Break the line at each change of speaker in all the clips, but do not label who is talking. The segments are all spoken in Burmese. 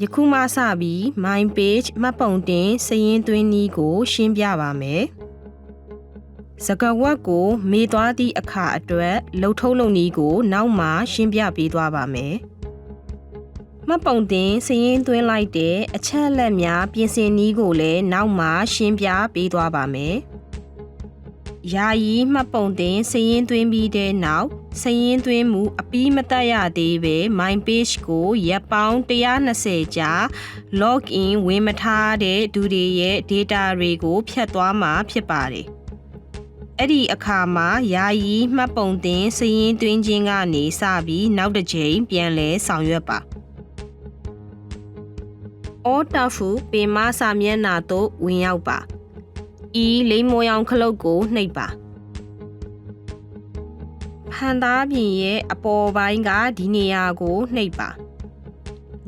ယခုမှစပြီး My Page မှတ်ပုံတင်စာရင်းသွင်းနည်းကိုရှင်းပြပါမယ်။စကားဝတ်ကိုမေ့သွားသည့်အခါအတွက်လှုပ်ထုတ်လုပ်နည်းကိုနောက်မှရှင်းပြပေးသွားပါမယ်။မှတ်ပုံတင်စာရင်းသွင်းလိုက်တဲ့အချက်အလက်များပြင်ဆင်နည်းကိုလည်းနောက်မှရှင်းပြပေးသွားပါမယ်။ယာယီမှတ်ပုံတင်စာရင်းသွင်းပြီးတဲ့နောက်စာရင်းသွင်းမှုအပြီးမတတ်ရသေးပဲ My Page ကိုရက်ပေါင်း120ကြာ log in ဝင်မထားတဲ့သူတွေရဲ့ data တွေကိုဖြတ်သွားမှာဖြစ်ပါတယ်။အဲ့ဒီအခါမှာယာယီမှတ်ပုံတင်စာရင်းသွင်းခြင်းကနေစပြီးနောက်တစ်ကြိမ်ပြန်လည်ဆောင်ရွက်ပါ။ Alt-F ပင်မစာမျက်နှာသို့ဝင်ရောက်ပါ။ဤလိမ်မောင်ရောင်ခလုတ်ကိုနှိပ်ပါဖန်သားပြင်ရဲ့အပေါ်ပိုင်းကဒီနေရာကိုနှိပ်ပါ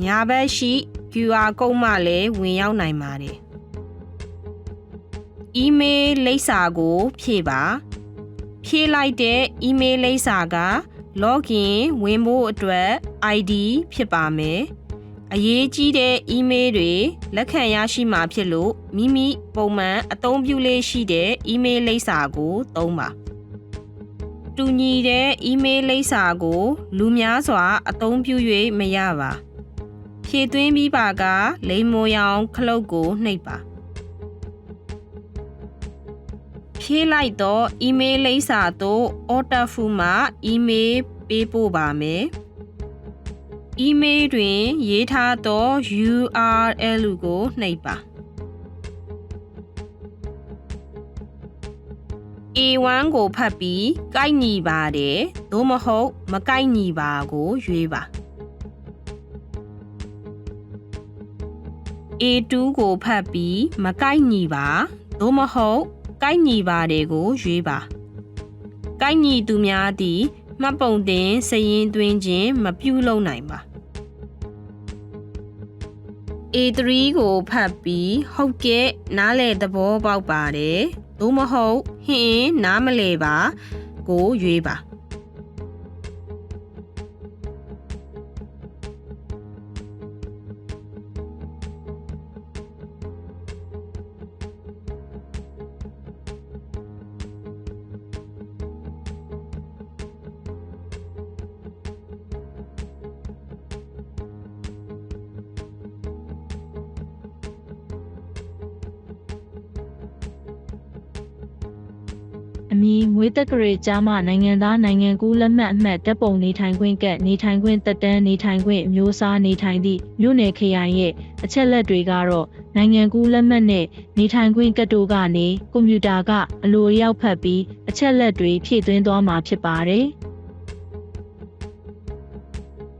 ညာဘက်ရှိ QR ကုတ်မှလည်းဝင်ရောက်နိုင်ပါတယ်။ email လိပ်စာကိုဖြည့်ပါဖြည့်လိုက်တဲ့ email လိပ်စာက login ဝင်ဖို့အတွက် ID ဖြစ်ပါမယ်။အရေးကြီးတဲ့ email တွေလက်ခံရရှိမှာဖြစ်လို့မိမိပုံမှန်အသုံးပြုလေးရှိတဲ့ email လိပ်စာကိုသုံးပါတူညီတဲ့ email လိပ်စာကိုလူများစွာအသုံးပြု၍မရပါဖြည့်သွင်းပြီးပါကလိမ်မော်ရောင်ခလုတ်ကိုနှိပ်ပါဖြည့်လိုက်သော email လိပ်စာသို့ Alt-F မှ email ပေးပို့ပါမယ်email တွင်ရေးထားသော URL ကိုနှိပ်ပါ A1 ကိုဖတ်ပြီးကိုက်ညီပါတယ်သို့မဟုတ်မကိုက်ညီပါကိုရွေးပါ A2 ကိုဖတ်ပြီးမကိုက်ညီပါသို့မဟုတ်ကိုက်ညီပါတယ်ကိုရွေးပါကိုက်ညီသူများသည်မှတ်ပုံတင်စာရင်းသွင်းခြင်းမပြုလုပ်နိုင်ပါ A3 ကိုဖတ်ပြီးဟုတ်ကဲ့နားလည်သဘောပေါက်ပါတယ်သို့မဟုတ်ဟင်းနားမလည်ပါကိုရွေးပါ
အမည်မွေးတက္ကရာကြားမှနိုင်ငံသားနိုင်ငံကူးလက်မှတ်အမှတ်တပ်ပုံနေထိုင်ခွင့်ကတ်နေထိုင်ခွင့်သက်တမ်းနေထိုင်ခွင့်အမျိုးအစားနေထိုင်သည့်မြို့နယ်ခရိုင်ရဲ့အချက်လက်တွေကတော့နိုင်ငံကူးလက်မှတ်နဲ့နေထိုင်ခွင့်ကတ်တို့ကနေကွန်ပျူတာကအလိုအလျောက်ဖတ်ပြီးအချက်လက်တွေဖြည့်သွင်းသွားမှာဖြစ်ပါတယ်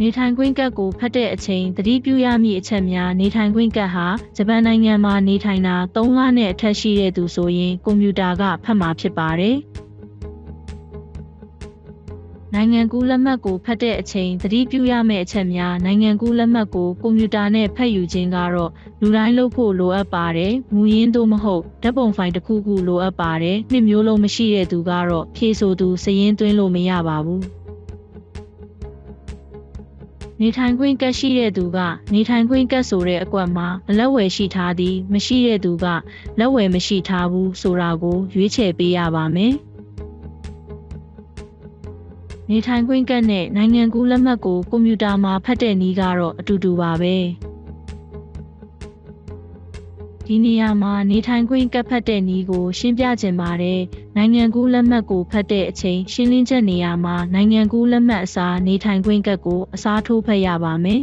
နေထိုင်ခွင့်ကတ်ကိုဖတ်တဲ့အချိန်သတိပြုရမည့်အချက်များနေထိုင်ခွင့်ကတ်ဟာဂျပန်နိုင်ငံမှာနေထိုင်တာ3လနဲ့အထက်ရှိတဲ့သူဆိုရင်ကွန်ပျူတာကဖတ်မှာဖြစ်ပါတယ်နိုင်ငံကူးလက်မှတ်ကိုဖတ်တဲ့အချိန်သတိပြုရမယ့်အချက်များနိုင်ငံကူးလက်မှတ်ကိုကွန်ပျူတာနဲ့ဖတ်ယူခြင်းကတော့လူတိုင်းလုပ်ဖို့လိုအပ်ပါတယ်မူရင်းသို့မဟုတ်ဓာတ်ပုံဖိုင်တစ်ခုခုလိုအပ်ပါတယ်နှစ်မျိုးလုံးမရှိတဲ့သူကတော့ဖြည့်ဆိုသူစာရင်းသွင်းလို့မရပါဘူးနေထိုင်ခွင့်ကတ်ရှိတဲ့သူကနေထိုင်ခွင့်ကတ်ဆိုတဲ့အကွက်မှာလက်ဝယ်ရှိထားသည်မရှိတဲ့သူကလက်ဝယ်မရှိထားဘူးဆိုတာကိုရွေးချယ်ပေးရပါမယ်နေထိုင်ခွင့်ကတ်နဲ့နိုင်ငံကူးလက်မှတ်ကိုကွန်ပျူတာမှာဖတ်တဲ့နည်းကတော့အတူတူပါပဲဒီနေရာမှာနေထိုင်ခွင့်ကတ်ဖတ်တဲ့နည်းကိုရှင်းပြခြင်းပါတယ်နိုင်ငံကူးလက်မှတ်ကိုဖတ်တဲ့အချိန်ရှင်းလင်းချက်နေရာမှာနိုင်ငံကူးလက်မှတ်အစားနေထိုင်ခွင့်ကတ်ကိုအစားထိုးဖတ်ရပါမယ်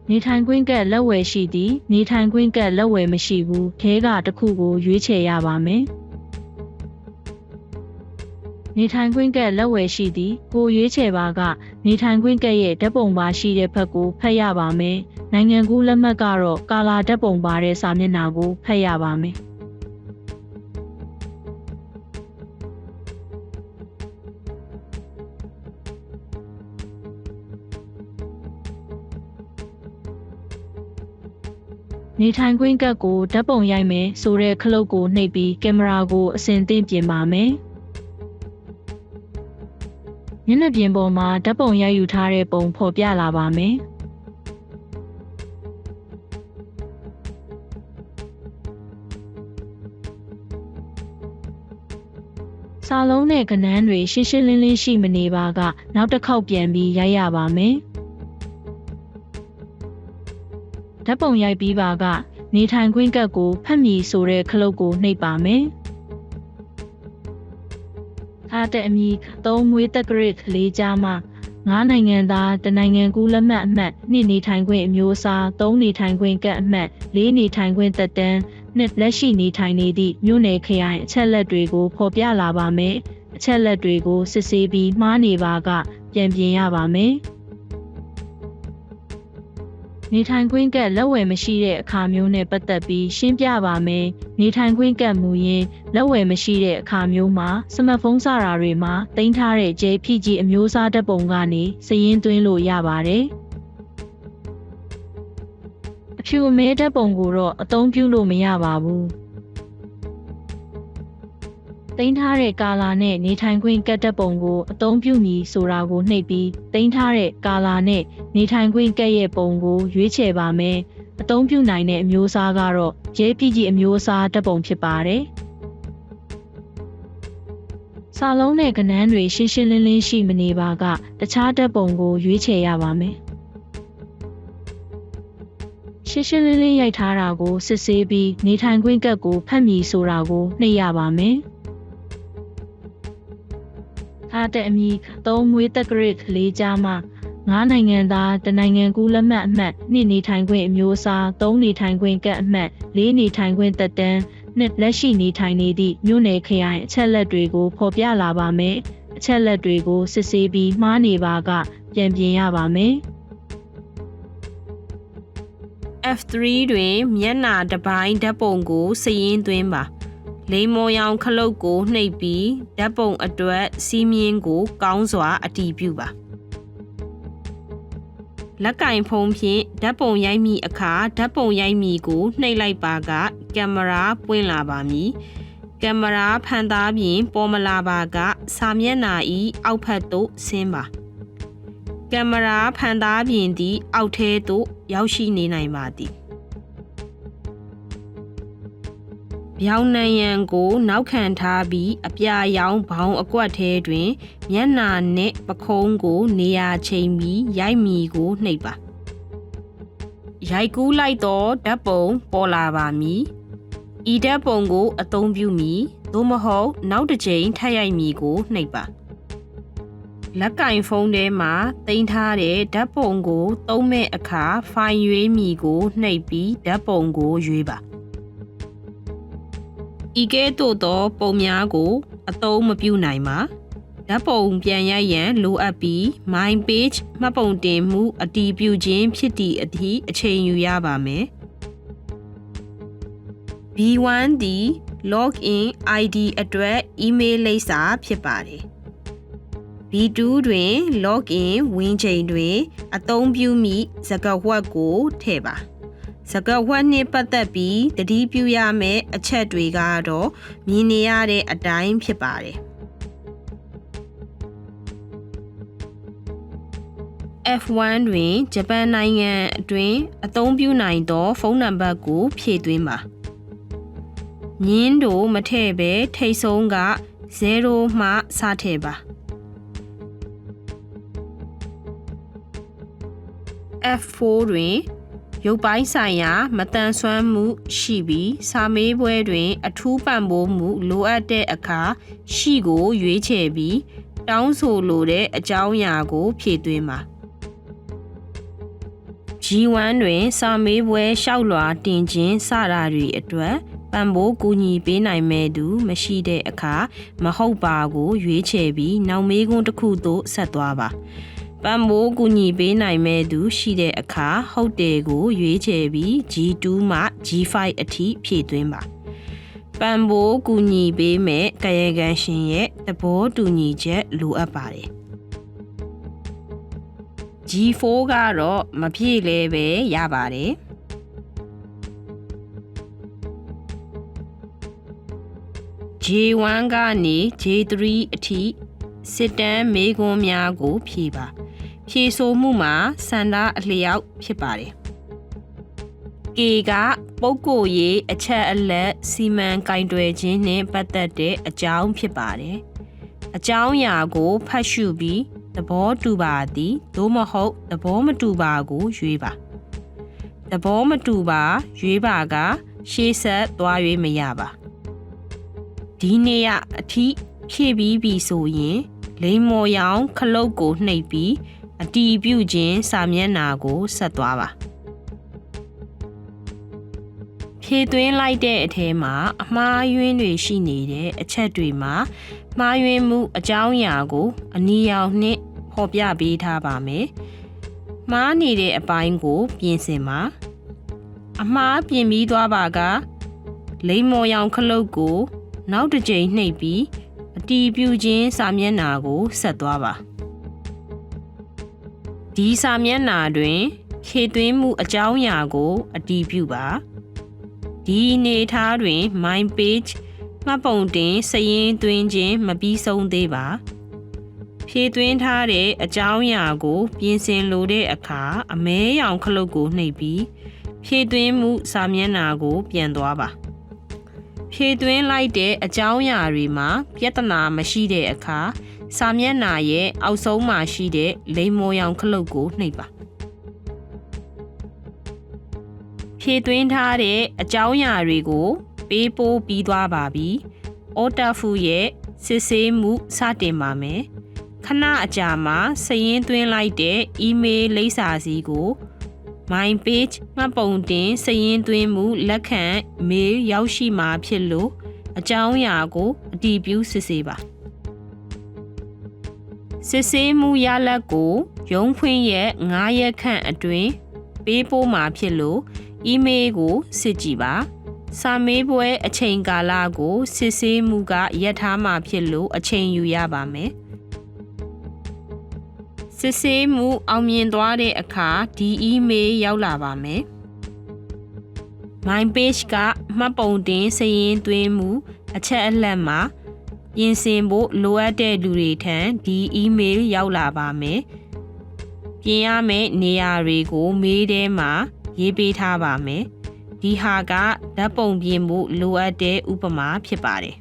နေထိုင်ခွင့်ကတ်လက်ဝယ်ရှိသည်နေထိုင်ခွင့်ကတ်လက်ဝယ်မရှိဘူးထဲကတစ်ခုကိုရွေးချယ်ရပါမယ်နေထိုင်ခွင့်ကတ်လက်ဝယ်ရှိသည်ကိုရွေးချယ်ပါကနေထိုင်ခွင့်ကတ်ရဲ့ဓာတ်ပုံပါရှိတဲ့ဘက်ကိုဖတ်ရပါမယ်နိုင်ငံကူးလက်မှတ်ကတော့ကာလာဓာတ်ပုံပါတဲ့စာမျက်နှာကိုဖတ်ရပါမယ်နေထိုင်ခွင့်ကတ်ကိုဓာတ်ပုံရိုက်မယ်ဆိုတဲ့ခလုတ်ကိုနှိပ်ပြီးကင်မရာကိုအဆင်သင့်ပြင်ပါမယ်မျ မျက်နှာပြင်ပေါ်မှာဓာတ်ပုံရိုက်ယူထားတဲ့ပုံဖော်ပြလာပါမယ်။စာလုံးနဲ့ကဏန်းတွေရှင်းရှင်းလင်းလင်းရှိမနေပါကနောက်တစ်ခေါက်ပြန်ပြီးရိုက်ရပါမယ်။ဓာတ်ပုံရိုက်ပြီးပါကနေထိုင်ခွင့်ကတ်ကိုဖတ်မည်ဆိုတဲ့ခလုတ်ကိုနှိပ်ပါမယ်။ထားတဲ့အမည်3မွေးတက္ကရာ4ကြားမှာ9နိုင်ငံသားတနိုင်ငံကူးလက်မှတ်အမှတ်2နေထိုင်ခွင့်အမျိုးအစား3နေထိုင်ခွင့်ကတ်အမှတ်4နေထိုင်ခွင့်သက်တမ်း2လက်ရှိနေထိုင်နေသည့်မြို့နယ်ခရိုင်အချက်လက်တွေကိုဖော်ပြလာပါမယ်။အချက်လက်တွေကိုစစ်ဆေးပြီးမှားနေပါကပြန်ပြင်ရပါမယ်။နေထိုင်ခွင့်ကတ်လက်ဝယ်မရှိတဲ့အခါမျိုးနဲ့ပတ်သက်ပြီးရှင်းပြပါမယ်။နေထိုင်ခွင့်ကတ်မူရင်းလက်ဝယ်မရှိတဲ့အခါမျိုးမှာစမတ်ဖုန်းစတာတွေမှာတင်ထားတဲ့ JPG အမျိုးအစားဓာတ်ပုံကနေစာရင်းသွင်းလို့ရပါတယ်။အဖြူအမဲဓာတ်ပုံကိုတော့အသုံးပြုလို့မရပါဘူး။တင်ထားတဲ့ကာလာနဲ့နေထိုင်ခွင့်ကတ်ဓာတ်ပုံကိုအသုံးပြုမည်ဆိုတာကိုနှိပ်ပြီးတင်ထားတဲ့ကာလာနဲ့နေထိုင်ခွင့်ကတ်ရဲ့ပုံကိုရွေးချယ်ပါမယ်။အသုံးပြုနိုင်တဲ့အမျိုးအစားကတော့ JPG အမျိုးအစားဓာတ်ပုံဖြစ်ပါတယ်။စာလုံးနဲ့ကဏန်းတွေရှင်းရှင်းလင်းလင်းရှိမနေပါကတခြားဓာတ်ပုံကိုရွေးချယ်ရပါမယ်။ရှင်းရှင်းလင်းလင်းရိုက်ထားတာကိုစစ်ဆေးပြီးနေထိုင်ခွင့်ကတ်ကိုဖတ်မည်ဆိုတာကိုနှိပ်ရပါမယ်။ထားတဲ့အမည်3မွေးတက္ကရာ4ကြားမှာ9နိုင်ငံသားတနိုင်ငံကူးလက်မှတ်အမှတ်2နေထိုင်ခွင့်အမျိုးအစား3နေထိုင်ခွင့်ကတ်အမှတ်4နေထိုင်ခွင့်သက်တမ်း2လက်ရှိနေထိုင်နေသည့်မြို့နယ်ခရိုင်အချက်လက်တွေကိုဖော်ပြလာပါမယ်။အချက်လက်တွေကိုစစ်ဆေးပြီးမှားနေပါကပြန်ပြင်ရပါမယ်။
F3 တွင်မျက်နှာတစ်ပိုင်းဓာတ်ပုံကိုစာရင်းသွင်းပါလိမ္မော်ရောင်ခလုတ်ကိုနှိပ်ပြီးဓာတ်ပုံအတွက်စီးမြင်ကိုကောင်းစွာအတည်ပြုပါလက်ကင်ဖုံးဖြင့်ဓာတ်ပုံရိုက်မိအခါဓာတ်ပုံရိုက်မိကိုနှိပ်လိုက်ပါကကင်မရာပွင့်လာပါမည်ကင်မရာဖန်သားပြင်ပေါ်မလာပါကစာမျက်နှာ၏အောက်ဖက်သို့ဆင်းပါကင်မရာဖန်သားပြင်သည့်အောက်ထဲသို့ရောက်ရှိနေနိုင်ပါသည်ပြောင်းနံရံကိုနောက်ခံထားပြီးအပြာရောင်ဘောင်အကွက်ထဲတွင်မျက်နှာနှင့်ပခုံးကိုနေရာချိန်ပြီးရိုက်မီကိုနှိပ်ပါရိုက်ကူးလိုက်သောဓာတ်ပုံပေါ်လာပါမည်ဤဓာတ်ပုံကိုအသုံးပြုမည်သို့မဟုတ်နောက်တစ်ချိန်ထပ်ရိုက်မီကိုနှိပ်ပါလက်ကင်ဖုန်းထဲမှာတင်ထားတဲ့ဓာတ်ပုံကိုသုံးမဲ့အခါဖိုင်ရွေးမီကိုနှိပ်ပြီးဓာတ်ပုံကိုရွေးပါဤကဲ့သို့သောပုံများကိုအသုံးမပြုနိုင်ပါဓာတ်ပုံပြန်ရိုက်ရန်လိုအပ်ပြီး My Page မှတ်ပုံတင်မှုအတည်ပြုခြင်းဖြစ်သည့်အထိအချိန်ယူရပါမယ် B1 သည် Login ID အတွက် email လိပ်စာဖြစ်ပါတယ် B2 တွင် Login ဝင်ချိန်တွင်အသုံးပြုမည့်စကားဝတ်ကိုထည့်ပါစကားဝတ်နှင့်ပတ်သက်ပြီးသတိပြုရမယ့်အချက်တွေကတော့မြင်နေရတဲ့အတိုင်းဖြစ်ပါတယ် F1 တွင်ဂျပန်နိုင်ငံအတွင်းအသုံးပြုနိုင်သောဖုန်းနံပါတ်ကိုဖြည့်သွင်းပါညင်းတို့မထည့်ဘဲထိပ်ဆုံးက0မှစထည့်ပါ F4 တွင်ရုပ်ပိုင်းဆိုင်ရာမတန်ဆွမ်းမှုရှိပြီးစာမေးပွဲတွင်အထူးပံ့ပိုးမှုလိုအပ်တဲ့အခါရှိကိုရွေးချယ်ပြီးတောင်းဆိုလိုတဲ့အကြောင်းအရာကိုဖြည့်သွင်းပါ G1 တွင်စာမေးပွဲလျှောက်လွှာတင်ခြင်းစတာတွေအတွက်ပံ့ပိုးကူညီပေးနိုင်မဲ့သူမရှိတဲ့အခါမဟုတ်ပါကိုရွေးချယ်ပြီးနောက်မေးခွန်းတစ်ခုသို့ဆက်သွားပါပံ့ပိုးကူညီပေးနိုင်မဲ့သူရှိတဲ့အခါဟုတ်တယ်ကိုရွေးချယ်ပြီး G2 မှ G5 အထိဖြည့်သွင်းပါပံ့ပိုးကူညီပေးမဲ့ကာယကံရှင်ရဲ့သဘောတူညီချက်လိုအပ်ပါတယ် G4 ကတော့မဖြည့်လဲပဲရပါတယ် J1 ကနေ J3 အထိ စစ်တမ်းမေးခွန်းများကိုဖြေပါဖြေဆိုမှုမှာစန္ဒအလျောက်ဖြစ်ပါတယ်။ K ကပုဂ္ဂိုလ်ရေးအချက်အလက်စီမံကင်တွယ်ခြင်းနှင့်ပတ်သက်တဲ့အကြောင်းဖြစ်ပါတယ်။အကြောင်းအရာကိုဖတ်ရှုပြီးသဘောတူပါသည်သို့မဟုတ်သဘောမတူပါကိုရွေးပါ။သဘောမတူပါရွေးပါကရှေ့ဆက်သွား၍မရပါ။ဒီနေ့ကအထိဖြည့်ပြီးပြီဆိုရင်လိမ္မော်ရောင်ခလုတ်ကိုနှိပ်ပြီးအတီးပြုခြင်းစာမျက်နှာကိုဆက်သွားပါဖြည့်သွင်းလိုက်တဲ့အထဲမှာအမှားယွင်းတွေရှိနေတဲ့အချက်တွေမှာမှားယွင်းမှုအကြောင်းအရာကိုအနီရောင်နှင့်ဖော်ပြပေးထားပါမယ်မှားနေတဲ့အပိုင်းကိုပြင်ဆင်ပါအမှားပြင်ပြီးသွားပါကလိမ္မော်ရောင်ခလုတ်ကိုနောက်တစ်ကြိမ်နှိပ်ပြီးအတီးပြုခြင်းစာမျက်နှာကိုဆက်သွားပါဒီစာမျက်နှာတွင်ဖြည့်သွင်းမှုအကြောင်းအရာကိုအတည်ပြုပါဒီအနေထားတွင် My Page မှတ်ပုံတင်စာရင်းသွင်းခြင်းမပြီးဆုံးသေးပါဖြည့်သွင်းထားတဲ့အကြောင်းအရာကိုပြင်ဆင်လိုတဲ့အခါအမဲရောင်ခလုတ်ကိုနှိပ်ပြီးဖြည့်သွင်းမှုစာမျက်နှာကိုပြန်သွားပါဖြည့်သွင်းလိုက်တဲ့အကြောင်းအရာတွေမှာပြဿနာမရှိတဲ့အခါစာမျက်နှာရဲ့အောက်ဆုံးမှာရှိတဲ့လိမ္မော်ရောင်ခလုတ်ကိုနှိပ်ပါဖြည့်သွင်းထားတဲ့အကြောင်းအရာတွေကိုပေးပို့ပြီးသွားပါပြီအော်တာဖူရဲ့စစ်ဆေးမှုစတင်ပါမယ်ခဏအကြာမှာစာရင်းသွင်းလိုက်တဲ့ email လိပ်စာစီကို My Page မှတ်ပုံတင်စာရင်းသွင်းမှုလက်ခံ mail ရောက်ရှိမှာဖြစ်လို့အကြောင်းအရာကိုအတည်ပြုစစ်ဆေးပါစစ်ဆေးမှုရလဒ်ကိုရုံးဖွင့်ရဲ့9ရက်ခန့်အတွင်းပေးပို့မှာဖြစ်လို့အီးမေးလ်ကိုစစ်ကြည့်ပါစာမေးပွဲအချိန်ကာလကိုစစ်ဆေးမှုကရပ်ထားမှာဖြစ်လို့အချိန်ယူရပါမယ်စစ်ဆေးမှုအောင်မြင်သွားတဲ့အခါဒီအီးမေးလ်ရောက်လာပါမယ် My Page ကမှတ်ပုံတင်စာရင်းသွင်းမှုအချက်အလက်မှာပြင်ဆင်ဖို့လိုအပ်တဲ့လူတွေထံဒီအီးမေးလ်ရောက်လာပါမယ်ပြင်ရမယ့်နေရာတွေကိုမေးထဲမှာရေးပေးထားပါမယ်ဒီဟာကဓာတ်ပုံပြင်ဖို့လိုအပ်တဲ့ဥပမာဖြစ်ပါတယ်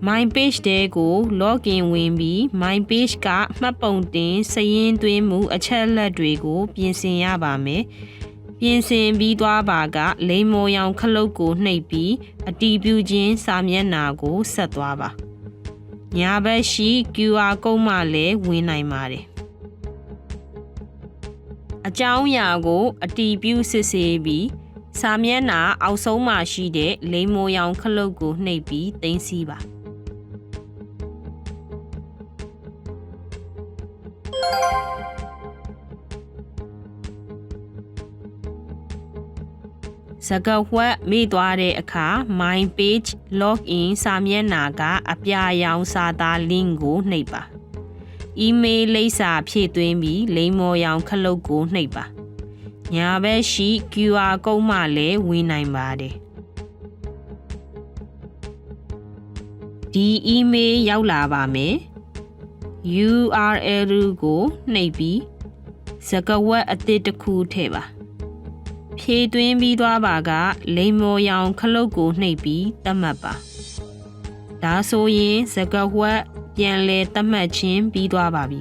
My Page တဲကို login ဝင်ပြီး My Page ကမှတ်ပုံတင်စာရင်းသွင်းမှုအချက်အလက်တွေကိုပြင်ဆင်ရပါမယ်ပြင်ဆင်ပြီးသွားပါကလိမ္မော်ရောင်ခလုတ်ကိုနှိပ်ပြီးအတည်ပြုခြင်းစာမျက်နှာကိုဆက်သွားပါညာဘက်ရှိ QR ကုတ်မှလည်းဝင်နိုင်ပါတယ်အကြောင်းအရာကိုအတည်ပြုစစ်ဆေးပြီးစာမျက်နှာအောက်ဆုံးမှာရှိတဲ့လိမ္မော်ရောင်ခလုတ်ကိုနှိပ်ပြီးသိမ်းဆည်းပါစကားဝက်မိသွားတဲ့အခါ My Page Login စာမျက်နှာကအပြာရောင်စာသား link ကိုနှိပ်ပါအီးမေးလ်လိပ်စာဖြည့်သွင်းပြီးလိမ္မော်ရောင်ခလုတ်ကိုနှိပ်ပါညာဘက်ရှိ QR ကုတ်မှလည်းဝင်နိုင်ပါတယ်ဒီအီးမေးလ်ရောက်လာပါမယ် URL ကိုနှိပ်ပြီးစကားဝက်အသစ်တစ်ခုထည့်ပါဖြည့်သွင်းပြီးသွားပါကလိမ္မော်ရောင်ခလုတ်ကိုနှိပ်ပြီးသတ်မှတ်ပါဒါဆိုရင်စကားဝက်ပြန်လဲသတ်မှတ်ခြင်းပြီးသွားပါပြီ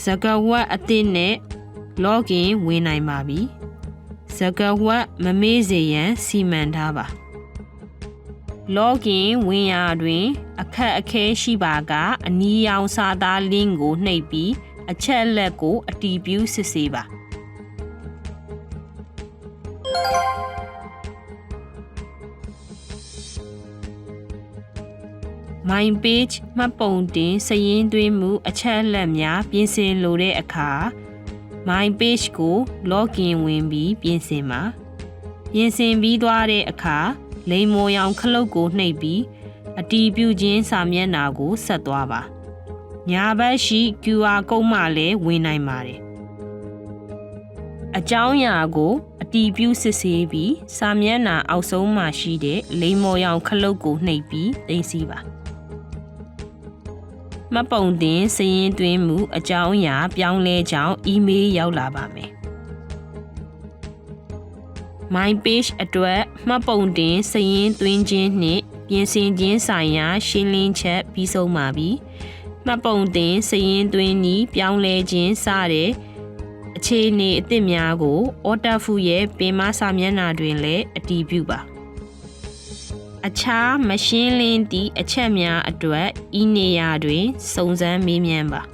စကားဝက်အသစ်နဲ့ login ဝင်နိုင်ပါပြီစကားဝက်မမေ့စေရန်စီမံထားပါ login ဝင်ရာတွင်အခက်အခဲရှိပါကအနီရောင်စာသား link ကိုနှိပ်ပြီးအချက်အလက်ကိုအတည်ပြုစစ်ဆေးပါMy Page မှတ်ပုံတင်စာရင်းသွင်းမှုအချက်အလက်များပြင်ဆင်လိုတဲ့အခါ My Page ကို login ဝင်ပြီးပြင်ဆင်ပါပြင်ဆင်ပြီးသွားတဲ့အခါလိမ္မော်ရောင်ခလုတ်ကိုနှိပ်ပြီးအတည်ပြုခြင်းစာမျက်နှာကိုဆက်သွားပါညာဘက်ရှိ QR ကုတ်မှလည်းဝင်နိုင်ပါတယ်အကြောင်းအရာကိုအတည်ပြုစစ်ဆေးပြီးစာမျက်နှာအောက်ဆုံးမှာရှိတဲ့လိမ္မော်ရောင်ခလုတ်ကိုနှိပ်ပြီးသိမ်းဆည်းပါ မှတ်ပုံတင်စာရင်းသွင်းမှုအကြောင်းအရာပြောင်းလဲကြောင်းအီးမေးလ်ရောက်လာပါမယ်။ My Page အတွက်မှတ်ပုံတင်စာရင်းသွင်းခြင်းနှင့်ပြင်ဆင်ခြင်းဆိုင်ရာရှင်းလင်းချက်ပြီးဆုံးပါပြီ။မှတ်ပုံတင်စာရင်းသွင်းနည်းပြောင်းလဲခြင်းစတဲ့အခြေအနေအသစ်များကိုအော်တာဖူရဲ့ပင်မစာမျက်နှာတွင်လည်းအတည်ပြုပါ။အခြားမရှင်းလင်းသည့်အချက်များအတွက်ဤနေရာတွင်စုံစမ်းမေးမြန်းပါ။